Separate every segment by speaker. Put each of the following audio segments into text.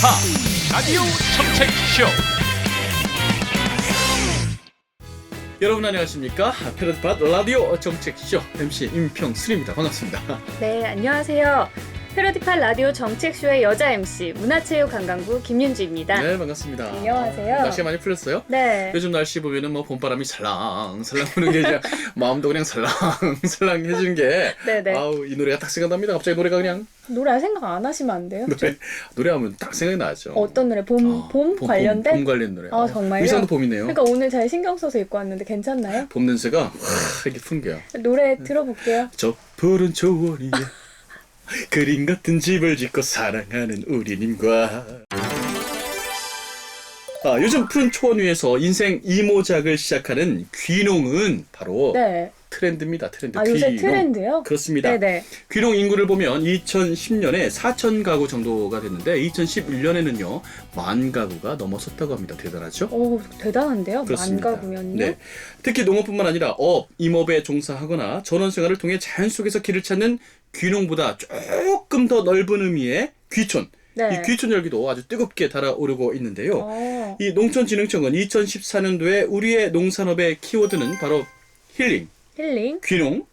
Speaker 1: 라디오 정책쇼.
Speaker 2: 여러분 안녕하십니까? 패러디팟 라디오 정책쇼 MC 임평순입니다. 반갑습니다.
Speaker 3: 네, 안녕하세요. 패러디팟 라디오 정책쇼의 여자 MC 문화체육관광부 김윤주입니다.
Speaker 2: 네, 반갑습니다.
Speaker 3: 안녕하세요.
Speaker 2: 날씨가 많이 풀렸어요?
Speaker 3: 네.
Speaker 2: 요즘 날씨 보면은 뭐 봄바람이 살랑살랑 부는 게 이제 마음도 그냥 살랑살랑해지는 게
Speaker 3: 네네.
Speaker 2: 아우 이 노래가 딱 생각납니다. 갑자기 노래가 그냥
Speaker 3: 노래 생각 안 하시면 안 돼요?
Speaker 2: 노래하면 딱 생각이 나죠.
Speaker 3: 어떤 노래? 봄 관련된?
Speaker 2: 봄 관련 노래.
Speaker 3: 아, 정말요?
Speaker 2: 위상도 봄이네요.
Speaker 3: 그러니까 오늘 잘 신경 써서 입고 왔는데 괜찮나요?
Speaker 2: 봄 냄새가 이렇게 풍겨요.
Speaker 3: 노래 들어볼게요.
Speaker 2: 저 푸른 초원 위에 그림 같은 집을 짓고 사랑하는 우리님과. 요즘 푸른 초원 위에서 인생 이모작을 시작하는 귀농은 바로
Speaker 3: 네.
Speaker 2: 트렌드입니다. 트렌드.
Speaker 3: 요새
Speaker 2: 귀농.
Speaker 3: 트렌드요?
Speaker 2: 그렇습니다.
Speaker 3: 네네.
Speaker 2: 귀농 인구를 보면 2010년에 4천 가구 정도가 됐는데 2011년에는요 1만 가구가 넘어섰다고 합니다. 대단하죠?
Speaker 3: 오, 대단한데요?
Speaker 2: 그렇습니다.
Speaker 3: 만가구면요?
Speaker 2: 네. 특히 농업뿐만 아니라 임업에 종사하거나 전원생활을 통해 자연 속에서 길을 찾는 귀농보다 조금 더 넓은 의미의 귀촌.
Speaker 3: 네.
Speaker 2: 이 귀촌 열기도 아주 뜨겁게 달아오르고 있는데요. 이 농촌진흥청은 2014년도에 우리의 농산업의 키워드는 바로 힐링, 귀농,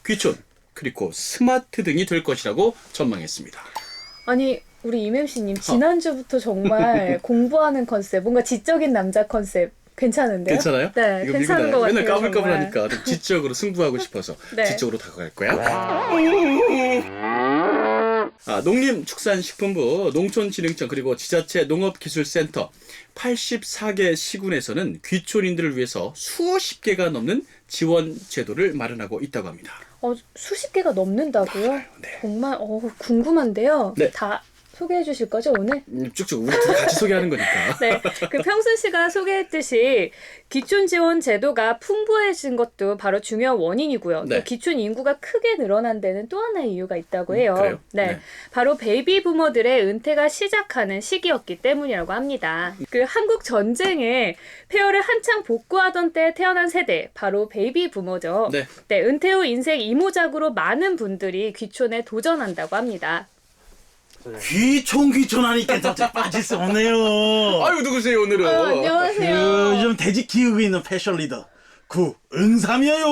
Speaker 2: 귀촌, 그리고 스마트 등이 될 것이라고 전망했습니다.
Speaker 3: 아니, 우리 임MC님 지난주부터 정말 공부하는 컨셉, 뭔가 지적인 남자 컨셉 괜찮은데요?
Speaker 2: 괜찮아요?
Speaker 3: 네,
Speaker 2: 이거
Speaker 3: 괜찮은 것 같아요.
Speaker 2: 맨날 까불까불하니까
Speaker 3: 정말.
Speaker 2: 좀 지적으로 승부하고 싶어서
Speaker 3: 네.
Speaker 2: 지적으로 다가갈 거야. 농림축산식품부, 농촌진흥청 그리고 지자체 농업기술센터 84개 시군에서는 귀촌인들을 위해서 수십 개가 넘는 지원 제도를 마련하고 있다고 합니다.
Speaker 3: 수십 개가 넘는다고요?
Speaker 2: 네.
Speaker 3: 정말 궁금한데요.
Speaker 2: 네.
Speaker 3: 다 소개해 주실 거죠, 오늘?
Speaker 2: 쭉쭉 우리 둘이 같이 소개하는 거니까.
Speaker 3: 네. 그 평순 씨가 소개했듯이 귀촌 지원 제도가 풍부해진 것도 바로 중요한 원인이고요.
Speaker 2: 네.
Speaker 3: 또 귀촌 인구가 크게 늘어난 데는 또 하나의 이유가 있다고 해요.
Speaker 2: 그래요?
Speaker 3: 네.
Speaker 2: 네.
Speaker 3: 바로 베이비 부머들의 은퇴가 시작하는 시기였기 때문이라고 합니다. 그 한국 전쟁에 폐허를 한창 복구하던 때 태어난 세대, 바로 베이비 부머죠.
Speaker 2: 네.
Speaker 3: 네, 은퇴 후 인생 이모작으로 많은 분들이 귀촌에 도전한다고 합니다.
Speaker 4: 귀촌하니까 갑자기 빠질 수 없네요.
Speaker 2: 아유, 누구세요, 오늘은?
Speaker 3: 안녕하세요.
Speaker 4: 요즘 돼지 키우고 있는 패션 리더 구응삼이에요.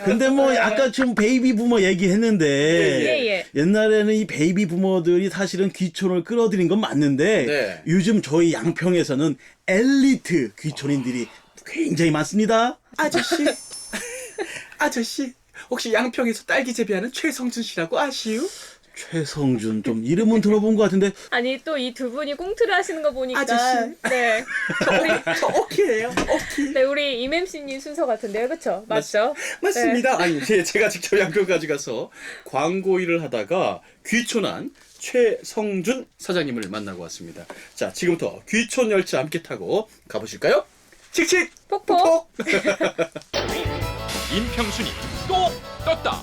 Speaker 4: 근데 뭐 아까 좀 베이비 부머 얘기했는데
Speaker 3: 예.
Speaker 4: 옛날에는 이 베이비 부머들이 사실은 귀촌을 끌어들인 건 맞는데
Speaker 2: 네.
Speaker 4: 요즘 저희 양평에서는 엘리트 귀촌인들이 굉장히 많습니다.
Speaker 2: 아저씨, 혹시 양평에서 딸기 재배하는 최성준 씨라고 아시오?
Speaker 4: 최성준 좀 이름은 들어본 것 같은데
Speaker 3: 아니 또 이 두 분이 꽁트를 하시는 거 보니까
Speaker 2: 아저씨.
Speaker 3: 네.
Speaker 2: 저 오키예요, 오키.
Speaker 3: 네, 우리 임MC님 순서 같은데요, 그렇죠? 맞죠?
Speaker 2: 맞습니다. 아니, 제가 직접 양평까지 가서 광고 일을 하다가 귀촌한 최성준 사장님을 만나고 왔습니다. 자, 지금부터 귀촌 열차 함께 타고 가보실까요? 칙칙!
Speaker 3: 폭폭.
Speaker 1: 임평순이 또 떴다.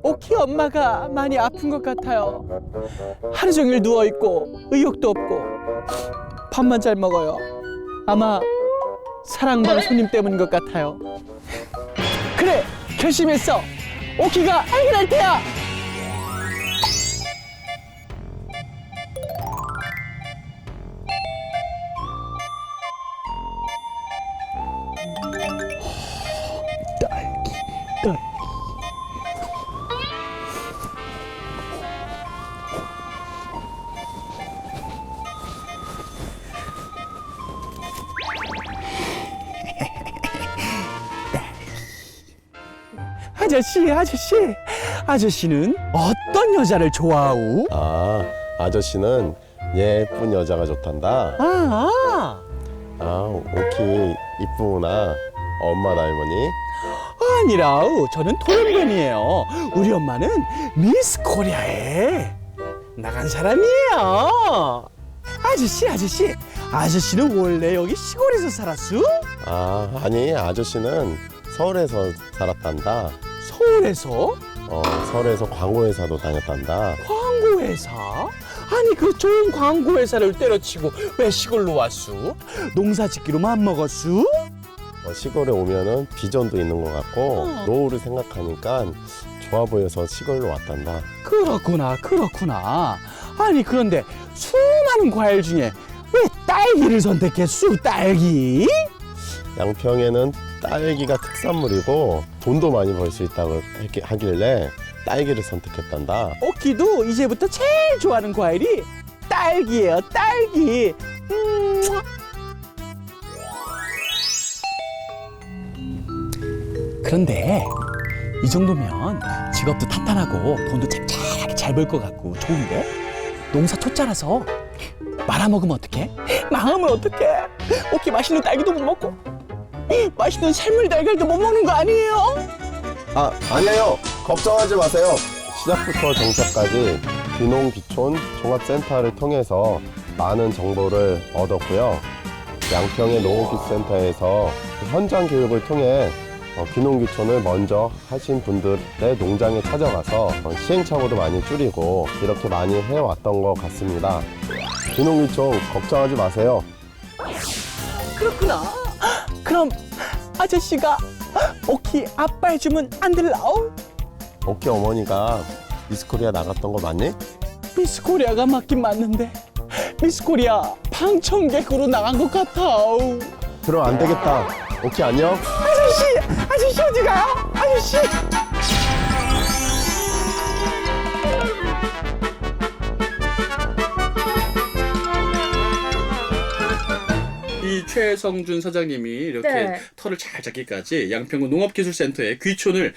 Speaker 5: 오키 엄마가 많이 아픈 것 같아요. 하루 종일 누워있고 의욕도 없고 밥만 잘 먹어요. 아마 사랑방 손님 때문인 것 같아요. 그래, 결심했어. 오키가 해결할 테야. 딸기. 아저씨는 어떤 여자를 좋아하오?
Speaker 6: 아저씨는 예쁜 여자가 좋단다. 오키 이쁘구나. 엄마 닮으니?
Speaker 5: 아니라우, 저는 돌연변이에요. 우리 엄마는 미스 코리아에 나간 사람이에요. 아저씨는 원래 여기 시골에서 살았어?
Speaker 6: 아니 아저씨는 서울에서 살았단다.
Speaker 5: 서울에서?
Speaker 6: 서울에서 광고회사도 다녔단다.
Speaker 5: 광고회사? 아니 그 좋은 광고 회사를 때려치고 왜 시골로 왔수? 농사 짓기로 맘먹었수?
Speaker 6: 시골에 오면은 비전도 있는 것 같고 노후를 생각하니까 좋아 보여서 시골로 왔단다.
Speaker 5: 그렇구나 그렇구나. 아니 그런데 수많은 과일 중에 왜 딸기를 선택했수? 딸기?
Speaker 6: 양평에는 딸기가 특산물이고 돈도 많이 벌 수 있다고 하길래 딸기를 선택했단다.
Speaker 5: 오키도 이제부터 제일 좋아하는 과일이 딸기예요 딸기. 그런데 이 정도면 직업도 탄탄하고 돈도 짭짤하게 잘 벌 것 같고 좋은데 농사 초짜라서 말아먹으면 어떡해? 망하면 어떡해? 오키 맛있는 딸기도 못 먹고 맛있는 삶을 달걀도 못 먹는 거 아니에요?
Speaker 6: 아니에요. 걱정하지 마세요. 시작부터 정착까지 귀농 귀촌 종합센터를 통해서 많은 정보를 얻었고요. 양평의 농업기술센터에서 현장 교육을 통해 귀농 귀촌을 먼저 하신 분들의 농장에 찾아가서 시행착오도 많이 줄이고 이렇게 많이 해왔던 것 같습니다. 귀농 귀촌 걱정하지 마세요.
Speaker 5: 그렇구나. 그럼 아저씨가 오키 아빠 해주면 안 될라오?
Speaker 6: 오키 어머니가 미스코리아 나갔던 거 맞니?
Speaker 5: 미스코리아가 맞긴 맞는데 미스코리아 방청객으로 나간 것 같아오.
Speaker 6: 그럼 안 되겠다. 오키 안녕.
Speaker 5: 아저씨 어디 가요? 아저씨.
Speaker 2: 이 최성준 사장님이 이렇게
Speaker 3: 네.
Speaker 2: 털을 잘 잡기까지 양평군 농업기술센터에 귀촌에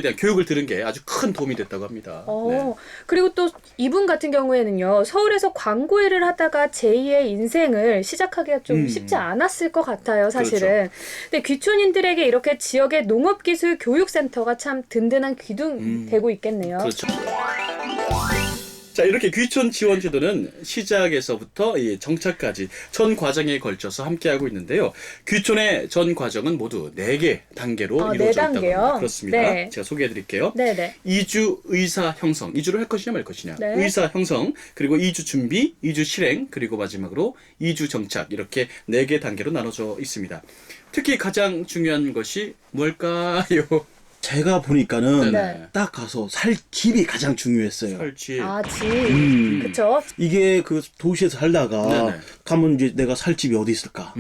Speaker 2: 대한 교육을 들은 게 아주 큰 도움이 됐다고 합니다. 네.
Speaker 3: 그리고 또 이분 같은 경우에는요, 서울에서 광고 일을 하다가 제2의 인생을 시작하기가 좀 쉽지 않았을 것 같아요, 사실은.
Speaker 2: 그렇죠.
Speaker 3: 근데 귀촌인들에게 이렇게 지역의 농업기술 교육센터가 참 든든한 기둥 되고 있겠네요.
Speaker 2: 그렇죠. 자, 이렇게 귀촌 지원 제도는 시작에서부터 이 정착까지 전 과정에 걸쳐서 함께하고 있는데요. 귀촌의 전 과정은 모두 4개 단계로 이루어져 있다고
Speaker 3: 단계요?
Speaker 2: 합니다. 그렇습니다.
Speaker 3: 네.
Speaker 2: 제가 소개해 드릴게요.
Speaker 3: 네네.
Speaker 2: 이주 의사 형성, 이주를 할 것이냐 말 것이냐.
Speaker 3: 네.
Speaker 2: 의사 형성, 그리고 이주 준비, 이주 실행, 그리고 마지막으로 이주 정착, 이렇게 4개 단계로 나눠져 있습니다. 특히 가장 중요한 것이 뭘까요?
Speaker 4: 제가 보니까는
Speaker 3: 네.
Speaker 4: 딱 가서 살 집이 가장 중요했어요.
Speaker 2: 설치.
Speaker 3: 집. 그쵸?
Speaker 4: 이게 그 도시에서 살다가
Speaker 2: 네네.
Speaker 4: 가면 이제 내가 살 집이 어디 있을까?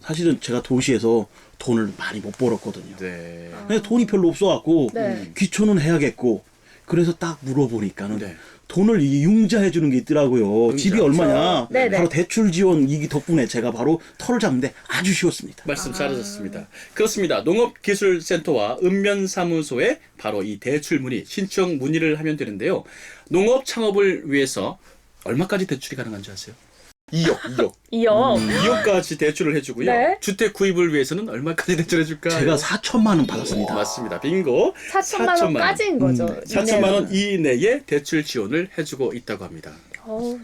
Speaker 4: 사실은 제가 도시에서 돈을 많이 못 벌었거든요.
Speaker 2: 네.
Speaker 4: 근데 돈이 별로 없어갖고
Speaker 3: 네.
Speaker 4: 귀촌은 해야겠고 그래서 딱 물어보니까는
Speaker 2: 네.
Speaker 4: 돈을 이 융자해 주는 게 있더라고요.
Speaker 2: 융자.
Speaker 4: 집이 얼마냐?
Speaker 3: 네네.
Speaker 4: 바로 대출 지원 이 덕분에 제가 바로 털을 잡는데 아주 쉬웠습니다.
Speaker 2: 말씀 잘하셨습니다. 그렇습니다. 농업기술센터와 읍면사무소에 바로 이 대출 문의, 신청 문의를 하면 되는데요. 농업 창업을 위해서 얼마까지 대출이 가능한지 아세요? 2억. 2억까지 대출을 해주고요.
Speaker 3: 네.
Speaker 2: 주택 구입을 위해서는 얼마까지 대출해줄까요?
Speaker 4: 제가 4천만 원 받았습니다.
Speaker 2: 맞습니다. 빙고.
Speaker 3: 4천만 원까지인 거죠.
Speaker 2: 4천만 원 이내에 대출 지원을 해주고 있다고 합니다.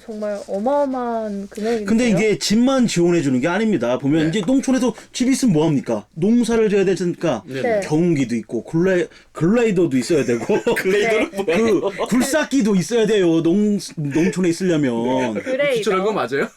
Speaker 3: 정말 어마어마한 금액인데요.
Speaker 4: 근데 이게 집만 지원해 주는 게 아닙니다. 보면
Speaker 2: 네.
Speaker 4: 이제 농촌에서 집이 있으면 뭐 합니까? 농사를 져야 되니까
Speaker 3: 네.
Speaker 4: 경운기도 있고 글라이더도 있어야 되고
Speaker 2: 글레이더는 뭐예요?
Speaker 4: 그 굴삭기도 있어야 돼요. 농촌에 있으려면.
Speaker 3: 그레이더.
Speaker 2: 기초한 거 맞아요?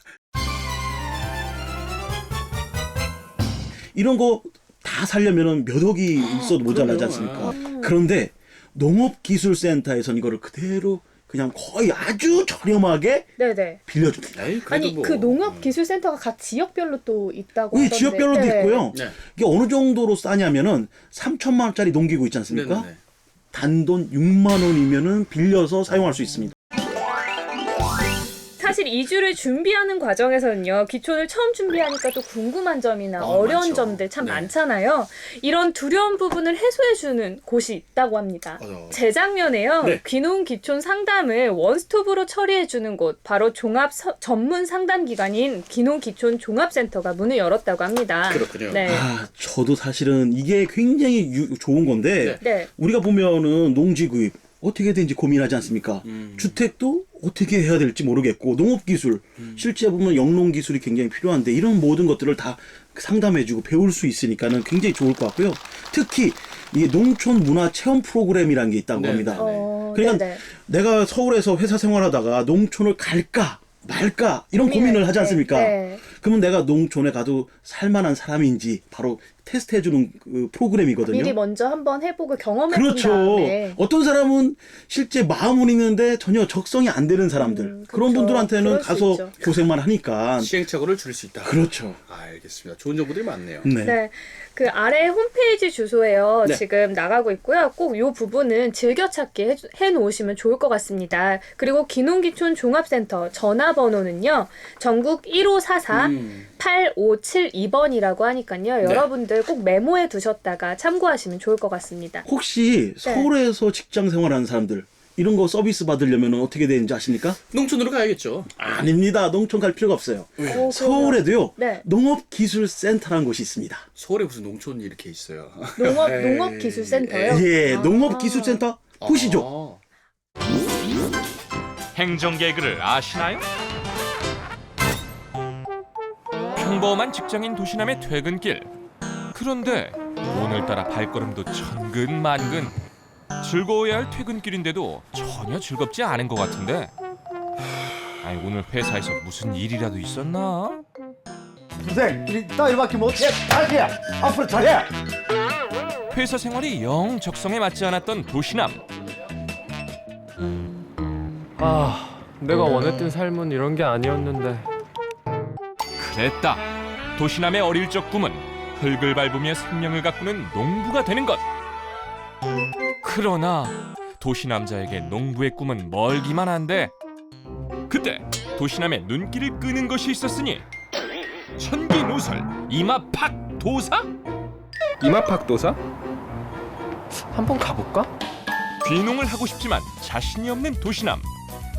Speaker 4: 이런 거 다 살려면 몇 억이 있어도 모자라지
Speaker 2: 그럼요.
Speaker 4: 않습니까? 그런데 농업기술센터에서는 이거를 그대로 그냥 거의 아주 저렴하게
Speaker 3: 네네.
Speaker 4: 빌려줍니다.
Speaker 2: 에이, 그래도
Speaker 3: 아니
Speaker 2: 뭐.
Speaker 3: 그 농업기술센터가 각 지역별로 또 있다고
Speaker 4: 이
Speaker 3: 하던데.
Speaker 4: 지역별로도
Speaker 3: 네.
Speaker 4: 있고요.
Speaker 2: 네.
Speaker 4: 이게 어느 정도로 싸냐면은 3천만 원짜리 농기구 있지 않습니까?
Speaker 2: 네네네.
Speaker 4: 단돈 6만 원이면은 빌려서 사용할 수 있습니다.
Speaker 3: 사실 이주를 준비하는 과정에서는요, 귀촌을 처음 준비하니까 또 궁금한 점이나 어려운
Speaker 2: 많죠.
Speaker 3: 점들 참
Speaker 2: 네.
Speaker 3: 많잖아요. 이런 두려운 부분을 해소해주는 곳이 있다고 합니다.
Speaker 2: 맞아요.
Speaker 3: 재작년에요,
Speaker 2: 네.
Speaker 3: 귀농 귀촌 상담을 원스톱으로 처리해주는 곳, 바로 종합 전문 상담 기관인 귀농 귀촌 종합센터가 문을 열었다고 합니다.
Speaker 2: 그렇군요.
Speaker 3: 네.
Speaker 4: 저도 사실은 이게 굉장히 좋은 건데
Speaker 3: 네.
Speaker 4: 우리가 보면은 농지 구입 어떻게 되는지 고민하지 않습니까? 주택도 어떻게 해야 될지 모르겠고 농업기술 실제 보면 영농기술이 굉장히 필요한데 이런 모든 것들을 다 상담해주고 배울 수 있으니까는 굉장히 좋을 것 같고요. 특히 이 농촌 문화 체험 프로그램이라는 게 있다고
Speaker 2: 네,
Speaker 4: 합니다.
Speaker 2: 네, 네.
Speaker 4: 그러니까
Speaker 3: 네네.
Speaker 4: 내가 서울에서 회사 생활하다가 농촌을 갈까 말까 이런 고민을 하지 않습니까?
Speaker 3: 네.
Speaker 4: 그러면 내가 농촌에 가도 살만한 사람인지 바로 테스트해주는 그 프로그램이거든요.
Speaker 3: 미리 먼저 한번 해보고 경험해본
Speaker 4: 그렇죠.
Speaker 3: 다음에.
Speaker 4: 어떤 사람은 실제 마음은 있는데 전혀 적성이 안 되는 사람들 그런
Speaker 3: 그렇죠.
Speaker 4: 분들한테는
Speaker 3: 그럴 수
Speaker 4: 가서
Speaker 3: 있죠.
Speaker 4: 고생만 하니까
Speaker 2: 시행착오를 줄일 수 있다.
Speaker 4: 그렇죠.
Speaker 2: 알겠습니다. 좋은 정보들이 많네요.
Speaker 4: 네.
Speaker 3: 네. 그 아래 홈페이지 주소에요.
Speaker 2: 네.
Speaker 3: 지금 나가고 있고요. 꼭 이 부분은 즐겨찾기 해놓으시면 좋을 것 같습니다. 그리고 기농기촌 종합센터 전화번호는요. 전국 1544-8572번이라고 하니까요. 여러분들 꼭 메모해 두셨다가 참고하시면 좋을 것 같습니다.
Speaker 4: 혹시 서울에서 직장 생활하는 사람들 이런 거 서비스 받으려면 어떻게 되는지 아십니까?
Speaker 2: 농촌으로 가야겠죠.
Speaker 4: 아닙니다. 농촌 갈 필요가 없어요.
Speaker 3: 오,
Speaker 4: 서울에도요.
Speaker 3: 네.
Speaker 4: 농업기술센터라는 곳이 있습니다.
Speaker 2: 서울에 무슨 농촌이 이렇게 있어요.
Speaker 3: 농업기술센터요?
Speaker 4: 예,
Speaker 3: 아.
Speaker 4: 농업기술센터 보시죠.
Speaker 1: 행정 개그를 아시나요? 평범한 직장인 도시남의 퇴근길. 그런데 오늘따라 발걸음도 천근만근. 즐거워야 할 퇴근길인데도 전혀 즐겁지 않은 것 같은데. 아니 오늘 회사에서 무슨 일이라도 있었나?
Speaker 7: 선생, 우리 따위밖에 못해. 잘해. 앞으로 잘해.
Speaker 1: 회사 생활이 영 적성에 맞지 않았던 도시남.
Speaker 8: 아, 내가 원했던 삶은 이런 게 아니었는데.
Speaker 1: 그랬다. 도시남의 어릴 적 꿈은 흙을 밟으며 생명을 가꾸는 농부가 되는 것. 그러나 도시남자에게 농부의 꿈은 멀기만 한데 그때 도시남의 눈길을 끄는 것이 있었으니 천기누설 이마팍 도사?
Speaker 8: 이마팍 도사? 한번 가볼까?
Speaker 1: 귀농을 하고 싶지만 자신이 없는 도시남.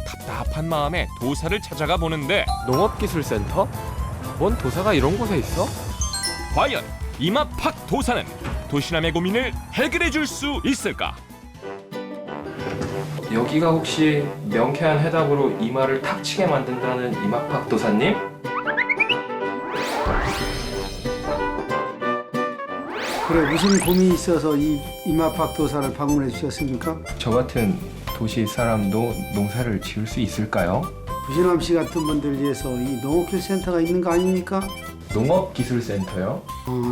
Speaker 1: 답답한 마음에 도사를 찾아가 보는데
Speaker 8: 농업기술센터? 뭔 도사가 이런 곳에 있어?
Speaker 1: 과연 이마팍 도사는 도시남의 고민을 해결해 줄 수 있을까?
Speaker 8: 여기가 혹시 명쾌한 해답으로 이마를 탁 치게 만든다는 이마팍 도사님?
Speaker 9: 그래, 무슨 고민이 있어서 이 이마팍 도사를 방문해 주셨습니까?
Speaker 8: 저 같은 도시 사람도 농사를 지을 수 있을까요?
Speaker 9: 부신함 씨 같은 분들 위해서 이 농업기술센터가 있는 거 아닙니까?
Speaker 8: 농업기술센터요?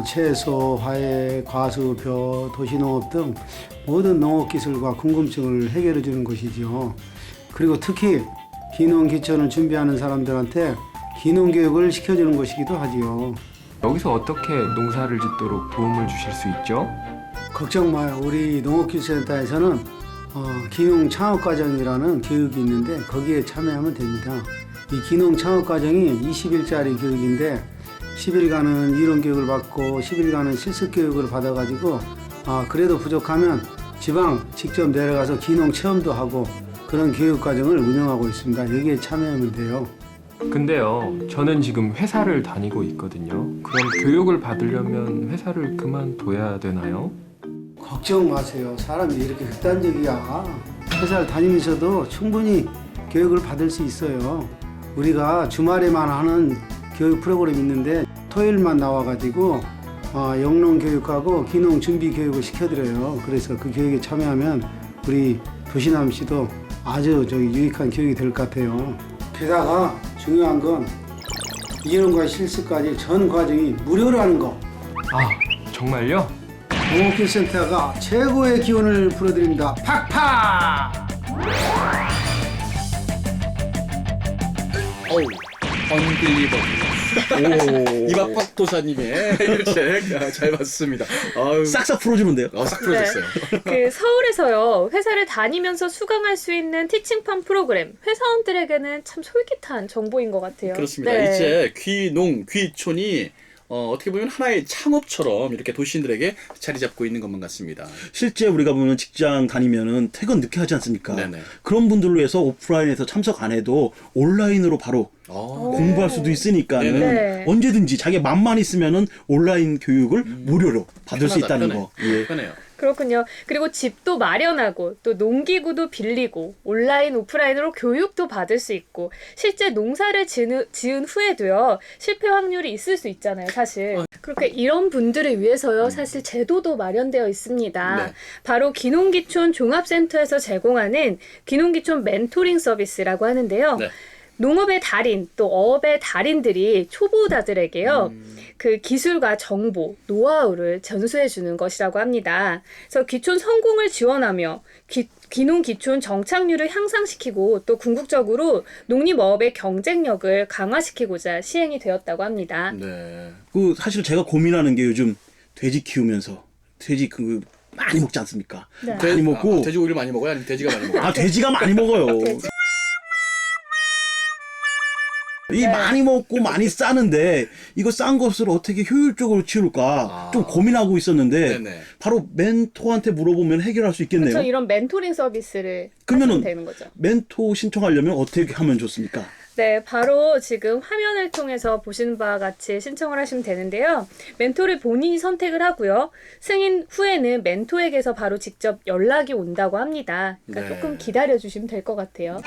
Speaker 9: 채소, 화훼, 과수, 벼, 도시농업 등 모든 농업기술과 궁금증을 해결해 주는 곳이죠. 그리고 특히 기농기촌을 준비하는 사람들한테 기농교육을 시켜주는 곳이기도 하지요.
Speaker 8: 여기서 어떻게 농사를 짓도록 도움을 주실 수 있죠?
Speaker 9: 걱정 마요. 우리 농업기술센터에서는 기농창업과정이라는 교육이 있는데 거기에 참여하면 됩니다. 이 기농창업과정이 20일짜리 교육인데 10일간은 이론교육을 받고 10일간은 실습교육을 받아가지고 그래도 부족하면 지방 직접 내려가서 기농체험도 하고 그런 교육과정을 운영하고 있습니다. 여기에 참여하면 돼요.
Speaker 8: 근데요, 저는 지금 회사를 다니고 있거든요. 그럼 교육을 받으려면 회사를 그만둬야 되나요?
Speaker 9: 걱정 마세요. 사람이 이렇게 극단적이야. 회사를 다니면서도 충분히 교육을 받을 수 있어요. 우리가 주말에만 하는 교육 프로그램이 있는데 토요일만 나와가지고 영농교육하고 기농준비교육을 시켜드려요. 그래서 그 교육에 참여하면 우리 도시남 씨도 아주 유익한 교육이 될 것 같아요. 게다가 중요한 건 이론과 실습까지 전 과정이 무료라는 거.
Speaker 8: 아, 정말요?
Speaker 9: 농업기술센터가 최고의 기운을 불어드립니다. 팍팍!
Speaker 2: 어우, 언빌리버블. 이마팍 도사님의 책 잘 봤습니다. 아유,
Speaker 4: 싹싹 풀어주는데요.
Speaker 2: 싹 풀어졌어요.
Speaker 3: 그 서울에서요 회사를 다니면서 수강할 수 있는 티칭팜 프로그램 회사원들에게는 참 솔깃한 정보인 것 같아요.
Speaker 2: 그렇습니다.
Speaker 3: 네.
Speaker 2: 이제 귀농, 귀촌이 어떻게 보면 하나의 창업처럼 이렇게 도시인들에게 자리 잡고 있는 것만 같습니다.
Speaker 4: 실제 우리가 보면 직장 다니면은 퇴근 늦게 하지 않습니까?
Speaker 2: 네네.
Speaker 4: 그런 분들을 위해서 오프라인에서 참석 안 해도 온라인으로 바로 공부할 수도 있으니까는
Speaker 3: 네네.
Speaker 4: 언제든지 자기 맘만 있으면은 온라인 교육을 무료로 받을 수 있다는 거. 예.
Speaker 2: 편해요.
Speaker 3: 그렇군요. 그리고 집도 마련하고 또 농기구도 빌리고 온라인 오프라인으로 교육도 받을 수 있고 실제 농사를 지은 후에도요 실패 확률이 있을 수 있잖아요 사실. 그렇게 이런 분들을 위해서요 사실 제도도 마련되어 있습니다.
Speaker 2: 네.
Speaker 3: 바로 귀농귀촌 종합센터에서 제공하는 귀농귀촌 멘토링 서비스라고 하는데요.
Speaker 2: 네.
Speaker 3: 농업의 달인 또 어업의 달인들이 초보자들에게요 그 기술과 정보, 노하우를 전수해 주는 것이라고 합니다. 그래서 귀촌 성공을 지원하며 귀농귀촌 정착률을 향상시키고 또 궁극적으로 농림어업의 경쟁력을 강화시키고자 시행이 되었다고 합니다.
Speaker 2: 네.
Speaker 4: 그 사실 제가 고민하는 게 요즘 돼지 키우면서 돼지 그 많이 먹지 않습니까?
Speaker 3: 네.
Speaker 4: 많이 먹고
Speaker 2: 돼지 오이를 많이 먹어요? 아니면 돼지가 많이 먹어요?
Speaker 4: 아 돼지가 많이 먹어요. 이 많이 먹고 많이 싸는데 이거 싼 것을 어떻게 효율적으로 치울까 좀 고민하고 있었는데
Speaker 2: 네네.
Speaker 4: 바로 멘토한테 물어보면 해결할 수 있겠네요.
Speaker 3: 그렇죠. 이런 멘토링 서비스를
Speaker 4: 그러면은
Speaker 3: 하시면 되는 거죠.
Speaker 4: 멘토 신청하려면 어떻게 하면 좋습니까?
Speaker 3: 네, 바로 지금 화면을 통해서 보시는 바와 같이 신청을 하시면 되는데요. 멘토를 본인이 선택을 하고요. 승인 후에는 멘토에게서 바로 직접 연락이 온다고 합니다. 그러니까
Speaker 2: 네.
Speaker 3: 조금 기다려주시면 될 것 같아요.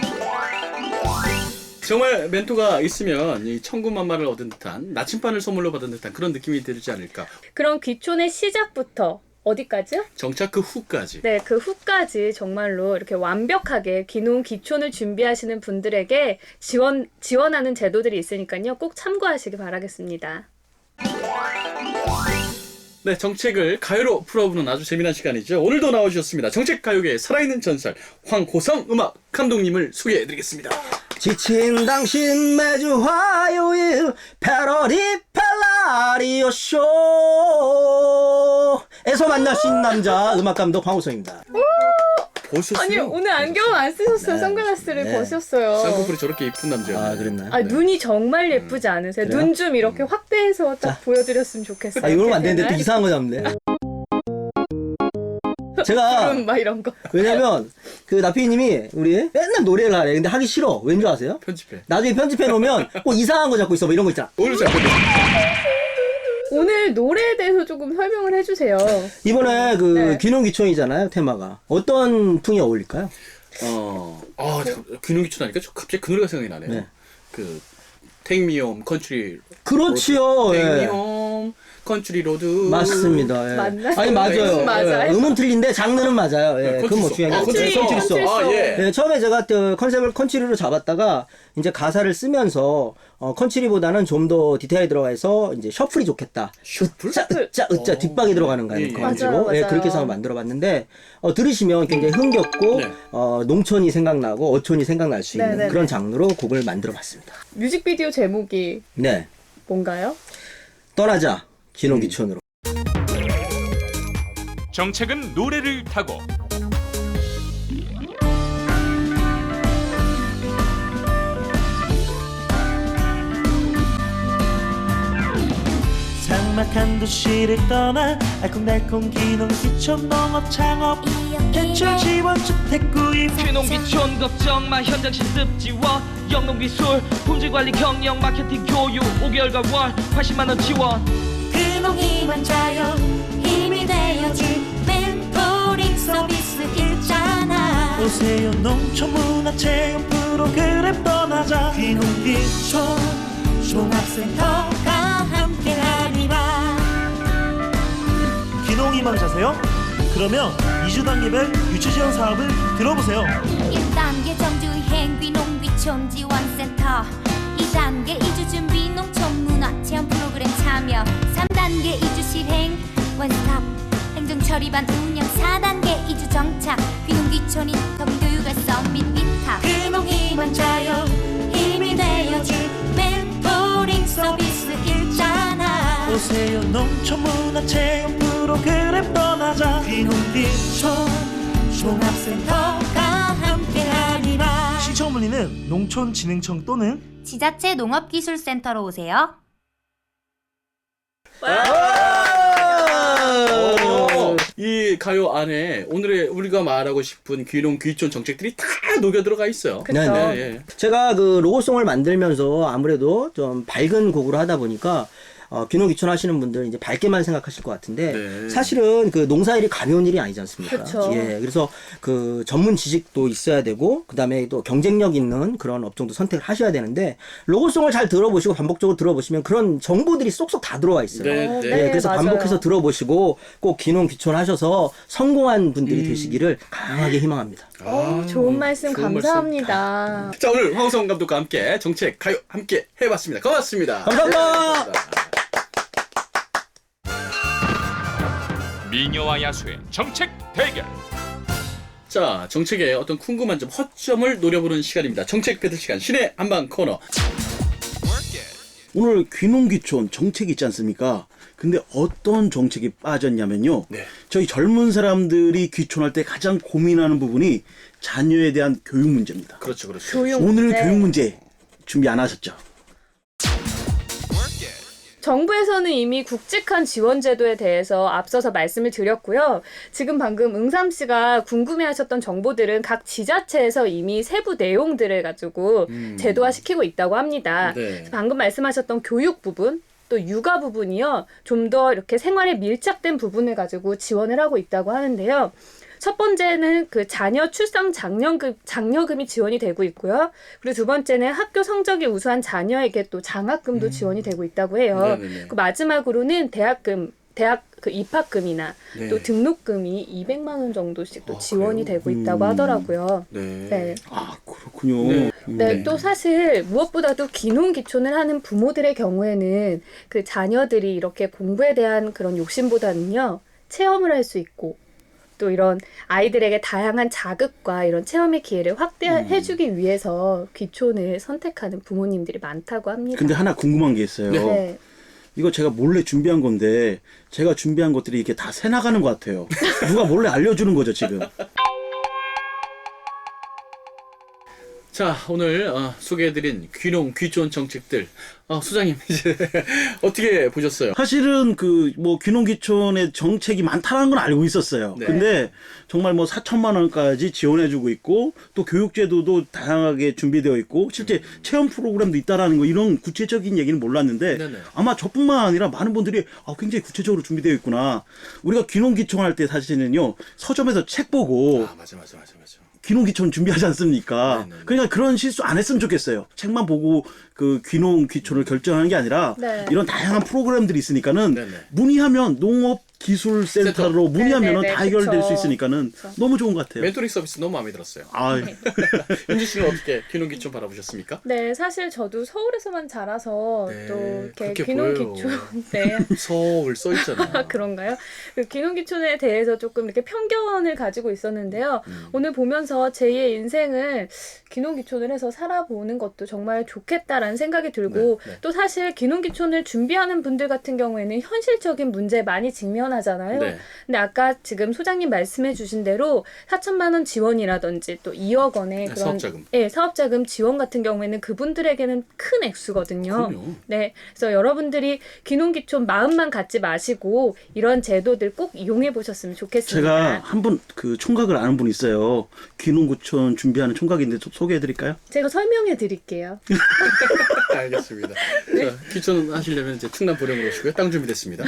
Speaker 2: 정말 멘토가 있으면 이 천군만마를 얻은 듯한 나침반을 선물로 받은 듯한 그런 느낌이 들지 않을까.
Speaker 3: 그럼 귀촌의 시작부터 어디까지요?
Speaker 2: 정착 그 후까지.
Speaker 3: 네, 그 후까지 정말로 이렇게 완벽하게 귀농 귀촌을 준비하시는 분들에게 지원하는 제도들이 있으니까요. 꼭 참고하시기 바라겠습니다.
Speaker 2: 네, 정책을 가요로 풀어보는 아주 재미난 시간이죠. 오늘도 나와주셨습니다. 정책가요계의 살아있는 전설 황호성 음악 감독님을 소개해드리겠습니다.
Speaker 10: 지친 당신 매주 화요일 패러디 팔라리오 쇼에서 만나신 남자 음악감독 황호성입니다.
Speaker 2: 보셨어요?
Speaker 3: 아니 오늘 안경 안 쓰셨어요. 선글라스를 벗으셨어요.
Speaker 2: 쌍꺼풀이 저렇게 이쁜 남자였네.
Speaker 10: 아 그랬나요?
Speaker 3: 아 눈이 정말 예쁘지 않으세요?
Speaker 10: 그래요?
Speaker 3: 눈 좀 이렇게 확대해서 딱 보여드렸으면 좋겠어요.
Speaker 10: 아 이러면 안 되는데 또
Speaker 3: 되나요?
Speaker 10: 이상한 거 잡네. 제가
Speaker 3: 구름 막 이런 거.
Speaker 10: 왜냐면 그 나피님이 우리 맨날 노래를 하래. 근데 하기 싫어. 왠 줄 아세요?
Speaker 2: 편집해.
Speaker 10: 나중에 편집해 놓으면 꼭 이상한 거 잡고 있어. 뭐 이런 거 있잖아.
Speaker 2: 오늘 잘 보내.
Speaker 3: 오늘 노래에 대해서 조금 설명을 해주세요.
Speaker 10: 이번에 그
Speaker 3: 네.
Speaker 10: 귀농귀촌이잖아요. 테마가 어떤 풍이 어울릴까요?
Speaker 2: 귀농귀촌 하니까 갑자기 그 노래가 생각이 나네요.
Speaker 10: 네.
Speaker 2: 그 Take Me Home Country.
Speaker 10: 그렇지요.
Speaker 2: Take Me
Speaker 10: 예.
Speaker 2: Home Country Road.
Speaker 10: 맞습니다. 예.
Speaker 3: 맞나요?
Speaker 10: 아니 맞아요.
Speaker 3: 맞아요.
Speaker 10: 예. 음은 틀린데 장르는 맞아요. 예. 그건 뭐 중요한 게
Speaker 2: 컨트리송.
Speaker 10: 없어요. 컨트리송.
Speaker 2: 아, 예.
Speaker 10: 예, 처음에 제가 그 컨셉을 컨트리로 잡았다가 이제 가사를 쓰면서 컨트리보다는 좀 더 디테일이 들어가서 이제 셔플이 좋겠다.
Speaker 2: 셔플?
Speaker 10: 으짜 뒷박이 들어가는
Speaker 2: 예, 예.
Speaker 10: 그感じ로
Speaker 3: 맞아요,
Speaker 10: 예,
Speaker 3: 맞아요.
Speaker 10: 그렇게 해서 만들어봤는데 들으시면 굉장히 흥겹고
Speaker 2: 네.
Speaker 10: 농촌이 생각나고 어촌이 생각날 수 있는
Speaker 3: 네네네.
Speaker 10: 그런 장르로 곡을 만들어봤습니다.
Speaker 3: 뮤직비디오 제목이
Speaker 10: 네,
Speaker 3: 뭔가요?
Speaker 10: 떠나자 귀농귀촌으로.
Speaker 1: 정책은 노래를 타고
Speaker 11: 삭막한 도시를 떠나 알콩달콩 귀농귀촌 농업 창업 대출 지원 주택 구입
Speaker 12: 귀농귀촌 걱정마 현장 실습 지원 영농기술 품질관리 경영 마케팅 교육 5개월과 월 80만원 지원
Speaker 13: 귀농이만 자요 힘이 되어줄 멘토링 서비스 있잖아.
Speaker 11: 오세요 농촌문화체험 프로그램 떠나자 귀농귀촌
Speaker 13: 종합센터가 함께하리라.
Speaker 11: 귀농희망자세요? 그러면 2주 단계별 유치지원 사업을 들어보세요.
Speaker 13: 1단계 정주행 귀농귀촌 지원센터, 2단계 이주준비 농촌문화체험 프로그램 참여, 3단계 이주 실행 원스톱 행정처리반 운영, 4단계 이주 정착 귀농귀촌 인터뷰 교육을 썸밋 위탁. 귀농희망 자요 힘이 되어줄 멘토링 서비스 있잖아.
Speaker 11: 오세요 농촌문화체험 프로그램 떠나자 귀농귀촌
Speaker 13: 종합센터가 함께하리라.
Speaker 11: 신청 문의는 농촌진흥청 또는
Speaker 13: 지자체 농업기술센터로 오세요.
Speaker 2: 이 가요 안에 오늘의 우리가 말하고 싶은 귀농 귀촌 정책들이 다 녹여 들어가 있어요.
Speaker 10: 네, 네.
Speaker 2: 예.
Speaker 10: 제가 그 로고송을 만들면서 아무래도 좀 밝은 곡으로 하다 보니까 귀농 귀촌 하시는 분들 이제 밝게만 생각하실 것 같은데
Speaker 2: 네.
Speaker 10: 사실은 그 농사일이 가벼운 일이 아니지 않습니까?
Speaker 3: 그렇죠.
Speaker 10: 예, 그래서 그 전문 지식도 있어야 되고 그다음에 또 경쟁력 있는 그런 업종도 선택을 하셔야 되는데 로고송을 잘 들어보시고 반복적으로 들어보시면 그런 정보들이 쏙쏙 다 들어와 있어요.
Speaker 2: 네, 네.
Speaker 10: 예, 그래서
Speaker 3: 맞아요.
Speaker 10: 반복해서 들어보시고 꼭 귀농 귀촌 하셔서 성공한 분들이 되시기를 강하게 희망합니다.
Speaker 3: 좋은 말씀
Speaker 2: 좋은
Speaker 3: 감사합니다.
Speaker 2: 자, 오늘 황우성 감독과 함께 정책 가요 함께 해봤습니다. 고맙습니다.
Speaker 10: 감사합니다.
Speaker 1: 미녀와 야수의 정책 대결.
Speaker 2: 자, 정책의 어떤 궁금한 점, 허점을 노려보는 시간입니다. 정책 배틀 시간, 신의 한방 코너.
Speaker 4: 오늘 귀농귀촌 정책 있지 않습니까? 근데 어떤 정책이 빠졌냐면요.
Speaker 2: 네.
Speaker 4: 저희 젊은 사람들이 귀촌할 때 가장 고민하는 부분이 자녀에 대한 교육 문제입니다.
Speaker 2: 그렇죠, 그렇죠.
Speaker 3: 교육
Speaker 4: 오늘
Speaker 3: 문제.
Speaker 4: 교육 문제 준비 안 하셨죠?
Speaker 3: 정부에서는 이미 굵직한 지원 제도에 대해서 앞서서 말씀을 드렸고요. 지금 방금 응삼 씨가 궁금해하셨던 정보들은 각 지자체에서 이미 세부 내용들을 가지고 제도화시키고 있다고 합니다.
Speaker 2: 네.
Speaker 3: 방금 말씀하셨던 교육 부분, 또 육아 부분이요. 좀 더 이렇게 생활에 밀착된 부분을 가지고 지원을 하고 있다고 하는데요. 첫 번째는 그 자녀 출산 장려금이 지원이 되고 있고요. 그리고 두 번째는 학교 성적이 우수한 자녀에게 또 장학금도 지원이 되고 있다고 해요.
Speaker 2: 네네네.
Speaker 3: 그 마지막으로는 대학 그 입학금이나
Speaker 2: 네.
Speaker 3: 또 등록금이 200만 원 정도씩 또 지원이
Speaker 2: 그래요?
Speaker 3: 되고 있다고 하더라고요.
Speaker 2: 네.
Speaker 3: 네.
Speaker 4: 아, 그렇군요.
Speaker 2: 네.
Speaker 3: 네, 또 사실 무엇보다도 귀농귀촌을 하는 부모들의 경우에는 그 자녀들이 이렇게 공부에 대한 그런 욕심보다는요, 체험을 할 수 있고, 또 이런 아이들에게 다양한 자극과 이런 체험의 기회를 확대해주기 위해서 귀촌을 선택하는 부모님들이 많다고 합니다.
Speaker 4: 근데 하나 궁금한 게 있어요.
Speaker 3: 네.
Speaker 4: 이거 제가 몰래 준비한 건데 제가 준비한 것들이 이렇게 다 새나가는 것 같아요. 누가 몰래 알려주는 거죠 지금.
Speaker 2: 자, 오늘 소개해드린 귀농, 귀촌 정책들. 소장님, 이제 어떻게 보셨어요?
Speaker 4: 사실은 그 뭐 귀농귀촌의 정책이 많다는 건 알고 있었어요.
Speaker 2: 네.
Speaker 4: 근데 정말 뭐 4천만 원까지 지원해주고 있고 또 교육제도도 다양하게 준비되어 있고 실제 체험 프로그램도 있다라는 거 이런 구체적인 얘기는 몰랐는데
Speaker 2: 네네.
Speaker 4: 아마 저뿐만 아니라 많은 분들이 굉장히 구체적으로 준비되어 있구나. 우리가 귀농귀촌 할 때 사실은요 서점에서 책 보고
Speaker 2: 맞아.
Speaker 4: 귀농귀촌 준비하지 않습니까?
Speaker 2: 네네네.
Speaker 4: 그러니까 그런 실수 안 했으면 좋겠어요. 책만 보고 그 귀농귀촌을 결정하는 게 아니라
Speaker 3: 네.
Speaker 4: 이런 다양한 프로그램들이 있으니까는
Speaker 2: 네네.
Speaker 4: 문의하면 농업기술센터로 문의하면
Speaker 3: 네네네,
Speaker 4: 다 해결될
Speaker 3: 그쵸.
Speaker 4: 수 있으니까는 너무 좋은 것 같아요.
Speaker 2: 멘토링 서비스 너무 마음에 들었어요.
Speaker 4: 아,
Speaker 2: 윤지 씨는 어떻게 귀농, 귀촌 바라보셨습니까?
Speaker 3: 네, 사실 저도 서울에서만 자라서
Speaker 2: 네,
Speaker 3: 또 이렇게
Speaker 2: 그렇게
Speaker 3: 귀농귀촌,
Speaker 2: 보여요.
Speaker 3: 네.
Speaker 2: 서울 써있잖아.
Speaker 3: 그런가요? 그 귀농귀촌에 대해서 조금 이렇게 편견을 가지고 있었는데요. 오늘 보면서 제2의 인생을 귀농귀촌을 해서 살아보는 것도 정말 좋겠다라는 생각이 들고
Speaker 2: 네.
Speaker 3: 또 사실 귀농귀촌을 준비하는 분들 같은 경우에는 현실적인 문제에 많이 직면하잖아요.
Speaker 2: 네.
Speaker 3: 근데 아까 지금 소장님 말씀해 주신 대로 4천만 원 지원이라든지 또 2억 원의 그런
Speaker 2: 사업자금.
Speaker 3: 예, 사업자금 지원 같은 경우에는 그분들에게는 큰 액수거든요.
Speaker 2: 그럼요.
Speaker 3: 네. 그래서 여러분들이 귀농귀촌 마음만 갖지 마시고 이런 제도들 꼭 이용해 보셨으면 좋겠습니다.
Speaker 4: 제가 한 분 그 총각을 아는 분 있어요. 귀농구촌 준비하는 총각인데 좀 소개해드릴까요?
Speaker 3: 제가 설명해 드릴게요.
Speaker 2: 알겠습니다. 자, 귀촌 하시려면 이제 충남 보령으로 오시고요. 땅 준비됐습니다.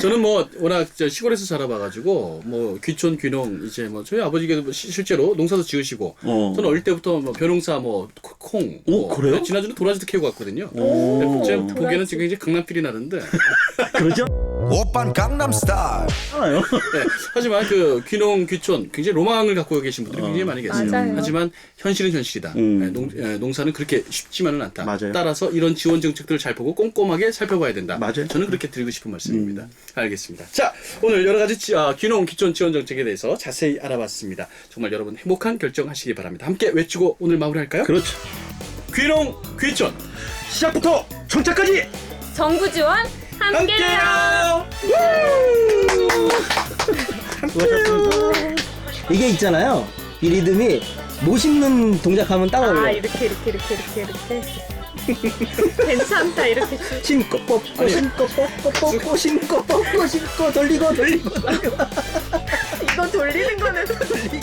Speaker 2: 저는 뭐 워낙 시골에서 자라봐가지고 뭐 귀촌, 귀농 이제 뭐 저희 아버지께도 실제로 농사도 지으시고 저는 어릴 때부터 뭐 벼농사 뭐 콩.
Speaker 4: 그래요?
Speaker 2: 지난주는 도라지도 캐고 왔거든요.
Speaker 4: 오.
Speaker 2: 제가 보기에는 지금 이제 강남필이 나는데.
Speaker 4: 그러죠?
Speaker 7: 오빤 강남스타일.
Speaker 4: 알아요.
Speaker 2: 네, 하지만 그 귀농, 귀촌 굉장히 로망을 갖고 계신 분들이 굉장히 많이 계세요.
Speaker 3: 맞아요.
Speaker 2: 하지만 현실은 현실이다. 농사는 그렇게 쉽지만은 않다.
Speaker 4: 맞아요.
Speaker 2: 따라서 이런 지원 정책들을 잘 보고 꼼꼼하게 살펴봐야 된다.
Speaker 4: 맞아요.
Speaker 2: 저는 그렇게 드리고 싶은 말씀입니다. 알겠습니다. 자, 오늘 여러 가지 귀농, 귀촌 지원 정책에 대해서 자세히 알아봤습니다. 정말 여러분 행복한 결정하시기 바랍니다. 함께 외치고 오늘 마무리할까요?
Speaker 4: 그렇죠.
Speaker 2: 귀농, 귀촌
Speaker 4: 시작부터 정착까지
Speaker 3: 정부 지원 함께해요.
Speaker 10: 이게 있잖아요. 이 리듬이 못 씹는 동작하면 딱 어울려요.
Speaker 3: 이렇게. 괜찮다. 이렇게
Speaker 10: 심고 뻗고 심고 뻗고 심고 뻗고 심고 돌리고
Speaker 3: 이거 돌리는 거는 돌리는